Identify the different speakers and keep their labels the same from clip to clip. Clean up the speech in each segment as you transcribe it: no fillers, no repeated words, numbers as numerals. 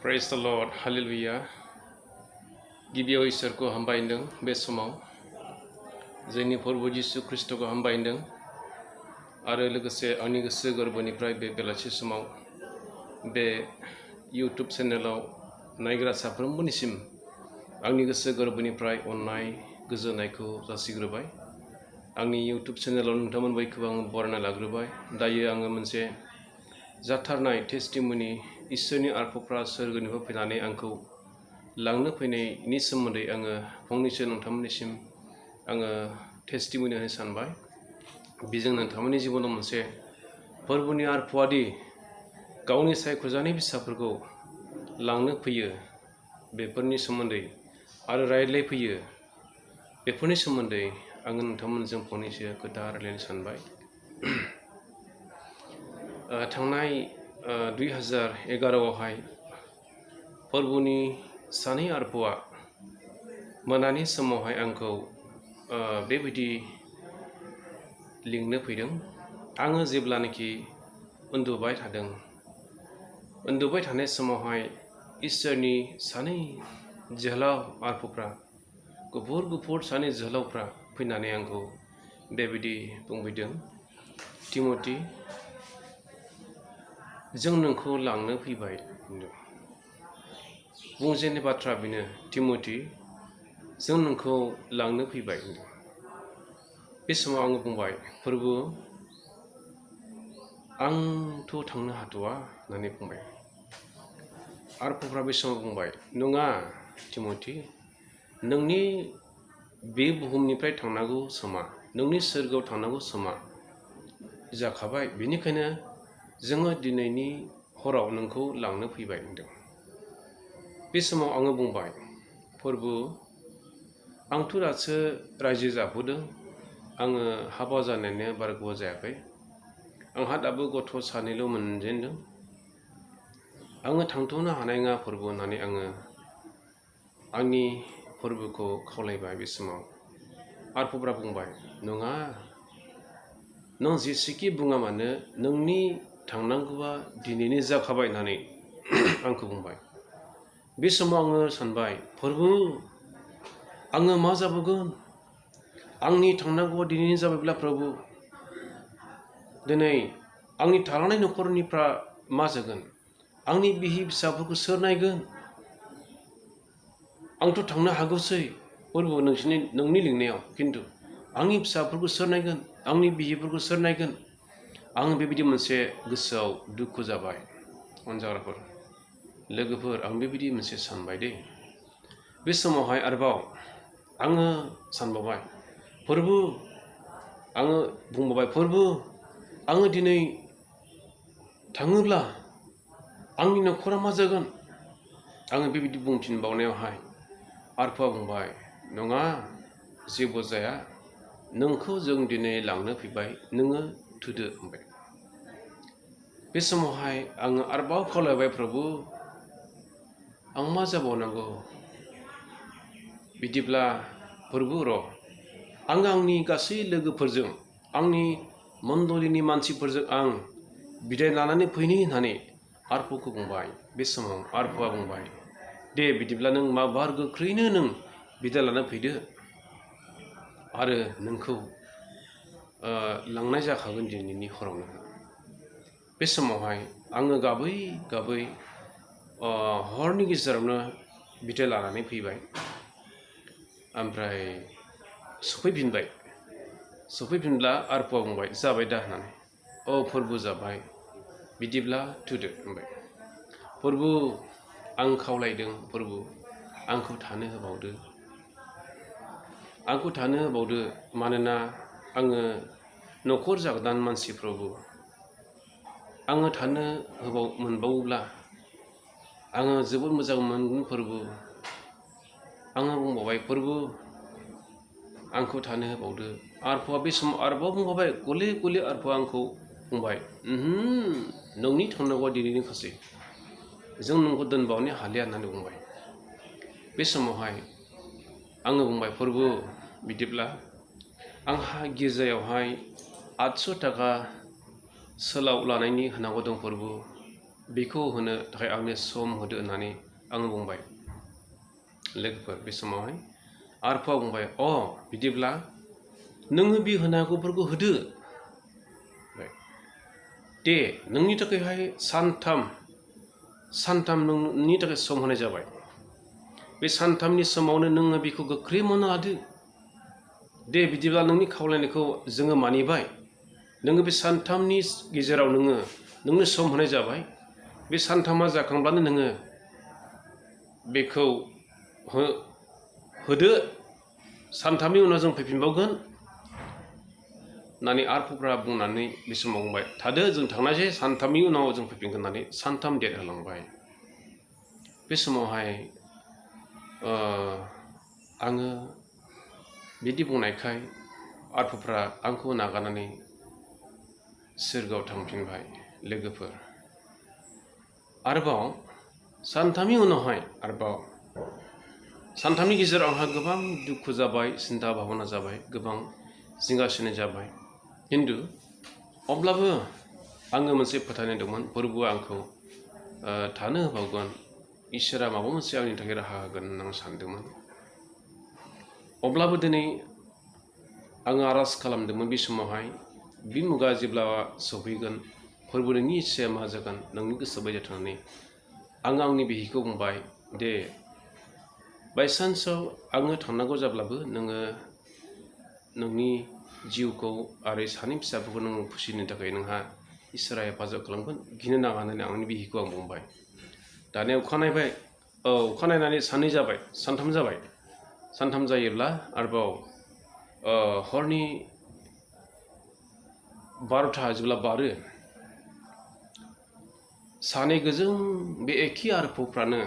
Speaker 1: Praise the Lord, Hallelujah. गिबियाव इसोरखौ हामबायदों बे समाव जोंनि प्रभु जिसु ख्रिस्टखौ हामबायदों आरो लोगोसे आंनि गोसो गोरबोनिफ्राय बे बेलासि समाव बे YouTube चेनेलाव नायग्रा साफ्रोमबोनिसिम आंनि गोसो गोरबोनिफ्राय अननाय गोजोननायखौ जासिग्रोबाय। आंनि YouTube चेनेलाव नोंथांमोन बयखौबो आं बरायना लाग्रोबाय। दायो आङो मोनसे जाथारनाय टेस्टिमनि इसोरनि आरफफ्रा सोरगोनिफ्राय फैनानै आंखौ लांनो फैनायनि सोमोन्दै आङो फंनैसो नोंथांमोननिसिम आङो टेस्टिमनि होनो सानबाय। बेजों नोंथांमोननि जिबनाव मोनसे फोरबोनि आरफआदि गावनि सायख'जानाय फिसाफोरखौ लांनो फैयो बेफोरनि सोमोन्दै आरो रायज्लायफैयो बेफोरनि सोमोन्दै आङो नोंथांमोनजों फंनैसो खोथा रायज्लायनो सानबाय। थांनाय 2011आवहाय फोरबोनि सानै आरफआ मोनानि समावहाय आंखौ बेबायदि लिंनो फैदों। आङो जेब्लानाखि उन्दुबाय थानाय समावहाय इसोरनि सानै जोहोलाव आरफफ्रा गुफुर सानै जोहोलावफ्रा फैनानै आंखौ बेबायदि बुंफैदों, टिमथि, जों नोंखौ लांनो फैबाय होनदों। बुंजेननाय बाथ्रा बेनो, टिमथि, जों नोंखौ लांनो फैबाय होनदों। बे समाव आङो बुंबाय, फोरबु, आंथ' थांनो हाथ'वा होननानै बुंबाय। आरफफ्रा बे समाव बुंबाय, नङा टिमथि, नोंनि बे बुहुमनिफ्राय थांनांगौ समा, नोंनि सोरगोआव थांनांगौ समा जाखाबाय, बेनिखायनो जोङो दिनैनि हराव नोंखौ लांनो फैबाय होनदों। बे समाव आङो बुंबाय, फोरबु, आंथ' दासो रायजो जाबोदों, आङो हाबा जानायानो बारा गोबाव जायाखै, आंहा दाबो गथ' सानैल' मोनजेनदों, आङो थांथ'नो हानाय नङा फोरबु होननानै आङो आंनि फोरबोखौ खावलायबाय। बे समाव आरफफ्रा बुंबाय, नङा, नों जेसेखि बुङा मानो नोंनि थांनांगौआ दिनैनो जाखाबाय होननानै आंखौ बुंबाय। बे समाव आङो सानबाय, फोरबु, आङो मा जाबावगोन? आंनि थांनांगौआ दिनैनो जाबायब्ला प्रभु, दिनै आंनि थालांनाय न'खरनिफ्रा मा जागोन? आंनि बिसि फिसाफोरखौ सोर नायगोन? आंथ' थांनो हागौसै फोरबु नोंनि लिंनायाव, खिन्थु आंनि फिसाफोरखौ सोर नायगोन? आंनि बिसिफोरखौ सोर नायगोन? आं बेबायदि मोनसे गोसोआव दुखु जाबाय। अनजाग्राफोर, लोगोफोर, आं बेबायदि मोनसे सानबाय दे। बे समावहाय आरोबाव आङो सानबावबाय, फोरबु, आङो बुंबावबाय, फोरबु, आङो दिनै थाङोब्ला आंनि न'खरा मा जागोन? आङो बेबायदि बुंफिनबावनायावहाय आरफआ बुंबाय, नङा, जेबो जाया, नोंखौ जों दिनै लांनो फैबाय, नोङो थुदो होनबाय। बे समावहाय आङो आरोबाव खावलायबाय, प्रभु, आं मा जाबावनांगौ? बिदिब्ला फोरबु र', आङो आंनि गासै लोगोफोरजों, आंनि मण्डलिनि मानसिफोरजों आं बिदाय लानानै फैनि होननानै आरफखौ बुंबाय। बे समाव आरफआ बुंबाय, दे बिदिब्ला नों माबार गोख्रैनो नों बिदाय लाना फैदो आरो नोंखौ लांनाय जाखागोन दिनैनि हरावनो। बे समावहाय आङो गाबै हरनि गेजेरावनो बिदाय लानानै फैबाय। ओमफ्राय सफैफिनब्ला आरफआ बुंबाय, जाबाय दा होननानै। औ फोरबु, जाबाय, बिदिब्ला थुदो होनबाय। फोरबु, आं खावलायदों, फोरबु, आंखौ थानो होबावदो, मानोना आङो न'खर जागोदान मानसि प्रभु, आङो थानो मोनबावोब्ला आङो जोबोद मोजां मोनगोन फोरबु। आङो बुंबावबाय, फोरबु, आंखौ थानो होबावदो। आरफआ बे समाव आरोबाव बुंबावबाय, गले आरफआ आंखौ बुंबाय, नोंनि थांनांगौआ दिनैनोखासै, जों नोंखौ दोनबावनो हालिया होननानै बुंबाय। बे समावहाय आङो बुंबाय, फोरबु, बिदिब्ला आंहा गिर्जायावहाय 800 थाखा सोलाव लानायनि होनांगौ दं फोरबु, बेखौ होनो थाखाय आंनो सम होदो होननानै आङो बुंबाय लोगोफोर बे समावहाय आरफाया बुंबाय बिदिब्ला नोङो बे होनांगौफोरखौ होदो दे नोंनि थाखायहाय सानथाम नोंनि थाखाय सम होनाय जाबाय बे सानथामनि समावनो नोङो बेखौ गोख्रै मोननो लादो दे बिदिब्ला नोंनि खावलायनायखौ जोङो मानिबाय नोङो बे सानथामनि गेजेराव नोंनो सम होनाय जाबाय बे सानथामा जाखांब्लानो नोङो बेखौ होदो सानथामनि उनाव जों फैफिनबावगोन होननानै आरफफ्रा बुंनानै बे समाव बुंबाय थादो जों थांनायसै सानथामनि उनाव जों फैफिनगोन होननानै सानथाम डेट होलांबाय बे समावहाय आङो बिदि बुंनायखाय आरफफ्रा आंखौ नागारनानै सोरगोआव थांफिनबाय लोगोफोर आरोबाव सानथामनि उनावहाय सानथामनि गेजेराव आंहा गोबां दुखु जाबाय सिन्था भाबना जाबाय गोबां जिंगासिनाय जाबाय खिन्थु अब्लाबो आङो मोनसे फोथायनाय दंमोन प्रभुआ आंखौ थानो होबावगोन इसोरा माबा मोनसे आंनि थाखाय राहा होगोन होनना आं सानदोंमोन अब्लाबो दिनै आङो आर'ज खालामदोंमोन बे समावहाय बे मुगा जेब्ला सफैगोन प्रभु नोंनि इस्साया मा जागोन नोंनि गोसो बायदि थानानै आं आंनि बिहिखौ बुंबाय दे बायसान्सआव आङो थांनांगौ जाब्लाबो नोङो नोंनि जिउखौ आरो सानै फिसाफोरखौ नोङो फिसिनो थाखाय नोंहा इसोरा हेफाजाब खालामगोन गिनो नाङा होननानै आंनि बिहिखौ आं बुंबाय दानिया अखानायनानै सानथाम जाबाय सानथाम जायोब्ला आरोबाव हरनि 12था जेब्ला बारो सानै गोजों बे एखे आरफफ्रानो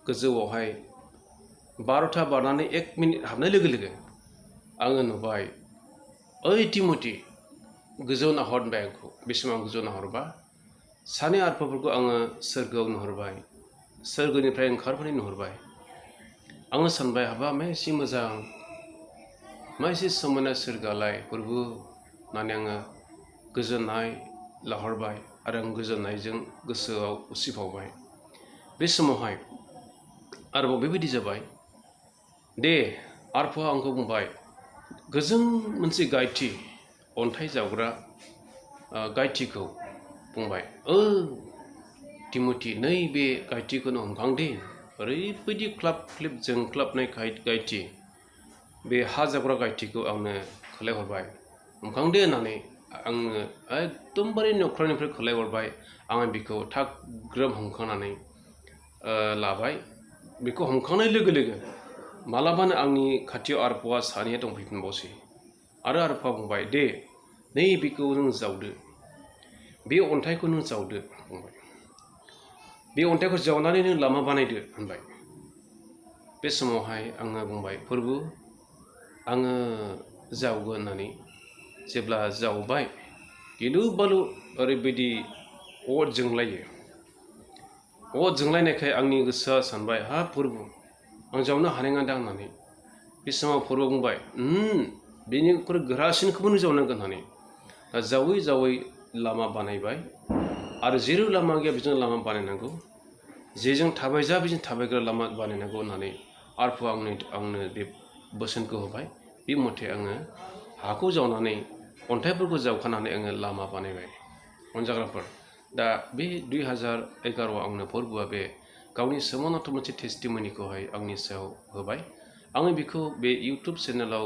Speaker 1: गोजौआवहाय 12था बारनानै 1 मिनिट हाबनाय लोगो लोगो आङो नुबाय ओइ टिमथि गोजौ नाहर होनबाय आंखौ बे समाव आं गोजौ नाहरबा सानै आरफफोरखौ आङो सोरगोआव नुहरबाय सोरगोनिफ्राय ओंखारबोनाय नुहरबाय आङो सानबाय हाबा मा एसे मोजां मा एसे समायना सोरगोआलाय प्रभु होननानै आङो गोजोननाय लाहरबाय आरो आं गोजोननायजों गोसोआव उसिफावबाय बे समावहाय आरोबाव बेबायदि जाबाय दे आरफआ आंखौ बुंबाय गोजों मोनसे गायथि अन्थाइ जावग्रा गायथिखौ बुंबाय टिमथि नैबे गायथिखौनो हमखांदे ओरैबायदि ख्लाब ख्लिब जोंख्लाबनाय गायथि बे हा जावग्रा गायथिखौ आंनो खोलायहरबाय हमखांदे होननानै आंनो एकदमबारे न'खरनिफ्राय खोलायहरबाय आङो बेखौ थाग ग्रोब हमखांनानै लाबाय बेखौ हमखांनाय लोगो लोगो मालाबानो आंनि खाथियाव आरफआ सानैया दंफैफिनबावसै आरो आरफआ बुंबाय दे बेखौ नों जावदो बे अन्थाइखौ नों जावदो बुंबाय बे अन्थाइखौ जावनानै नों लामा बानायदो होनबाय बे समावहाय आङो बुंबाय प्रभु आङो जावगोन होननानै जेब्ला जावबाय गिलु बालु ओरैबायदि अर जोंलायनायखाय आंनि गोसोआ सानबाय हा प्रभु आं जावनो हानाय नङा दां होननानै बे समाव प्रभुआ बुंबाय बेनिख्रुइ गोरासिनखौबो नों जावनांगोन होननानै जावै जावै लामा बानायबाय आरो जेराव लामा गैया बेजों लामा बानायनांगौ जेजों थाबायजा बेजों थाबायग्रा लामा बानायनांगौ होननानै आरफआ आंनो बे बोसोनखौ होबाय बे मथे आङो हाखौ जावनानै अन्थाइफोरखौ जावखानानै आङो लामा बानायबाय अनजाग्राफोर दा बे 2011आव आंनो प्रभुआ बे गावनि सोमोनांथाव मोनसे टेस्टिमनिखौहाय आंनि सायाव होबाय आङो बेखौ बे इउटुब चेनेलाव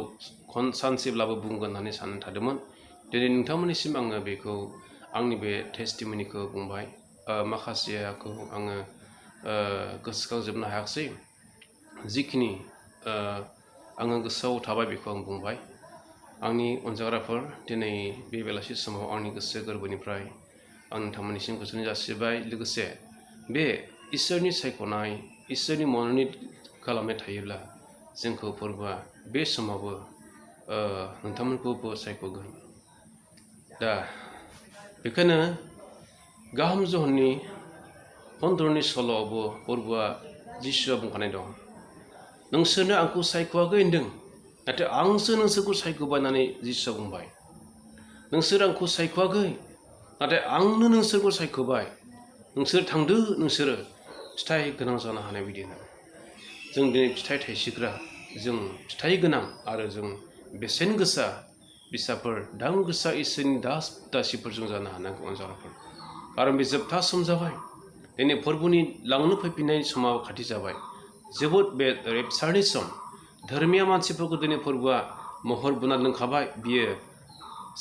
Speaker 1: सानसेब्लाबो बुंगोन होननानै सानना थादोंमोन दिनै नोंथांमोननिसिम आङो बेखौ आंनि बे टेस्टिमनिखौ बुंबाय माखासेखौ आङो गोसोखांजोबनो हायाखिसै जिखिनि आङो गोसोआव थाबाय बेखौ आं बुंबाय आंनि अनजाग्राफोर दिनै बे बेलासि समाव आंनि गोसो गोरबोनिफ्राय आं नोंथांमोननिसिम गोजोननाय जासिबाय लोगोसे बे इसोरनि सायख'नाय इसोरनि मन'निट खालामनाय थायोब्ला जोंखौ प्रभुआ बे समावबो नोंथांमोनखौबो सायख'गोन दा बेखायनो गाहाम जहननि 15नि सल'आवबो प्रभुआ जिसुआ बुंखानाय दं नोंसोरनो आंखौ सायख'वाखै होनदों नाथाय आंसो नोंसोरखौ सायख'बाय होननानै जिसुआ बुंबाय नोंसोर आंखौ सायख'वाखै नाथाय आंनो नोंसोरखौ सायख'बाय नोंसोर थांदो नोंसोरो फिथाइ गोनां जानो हानाय बायदि होननानै जों दिनै फिथाइ थाइसिग्रा जों फिथाइ गोनां आरो जों बेसेन गोसा फिसाफोर दाम गोसा इसोरनि दास दासिफोर जों जानो हानांगौ अनजाग्राफोर खारन बे जोबथा सम जाबाय दिनै फोरबोनि लांनो फैफिननायनि समाव खाथि जाबाय जोबोद बे रेपसारनि सम धोरोमिया मानसिफोरखौ दिनै फोरबोआ महर बोना दोनखाबाय बियो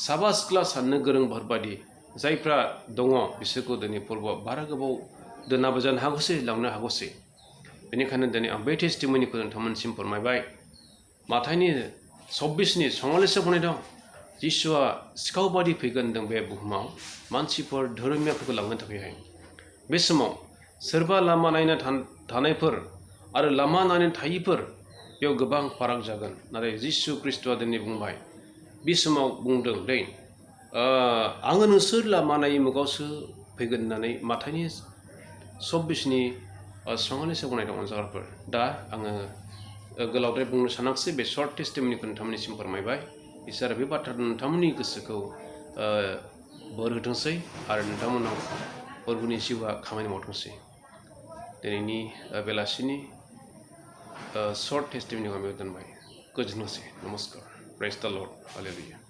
Speaker 1: साबा सिख्ला साननो गोरोंफोर बादि जायफ्रा दङ बिसोरखौ दिनै फोरबोआ बारा गोबाव दोनाबो जानो हागौसै लांनो हागौसै बेनिखायनो दिनै आं बे टेस्टिमनिखौ नोंथांमोनसिम फोरमायबाय माथाइनि 26नि संगालिसो बुंनाय दं जिसुआ सिखाव बादि फैगोन होनदों बे बुहुमाव मानसिफोर धोरोमियाफोरखौ लांनो थाखायहाय बे समाव सोरबा लामा नायनो थानायफोर आरो लामा नायनो थायिफोर बेयाव गोबां फाराग जागोन नाथाय जिसु ख्रिस्ट'आ दिनै बुंबाय बे समाव बुंदों दै आङो नोंसोर लामा नायै मुगावसो फैगोन होननानै माथाइनि 26नि संगालिसो बुंनाय दं अनजाग्राफोर दा आङो गोलावद्राय बुंनो सानाखिसै बे सर्ट टेस्टिमनिखौ नोंथांमोननिसिम फोरमायबाय इसोरा बे बाथ्रा नोंथांमोननि गोसोखौ बोर होथोंसै आरो नोंथांमोनाव फोरबोनि जिउआ खामानि मावथोंसै दिनैनि बेलासिनि सर्ट टेस्टिमनिखौ आं बेयाव दोनबाय गोजोनथोंसै नमस्कार प्रेज द लर्ड हालेलुया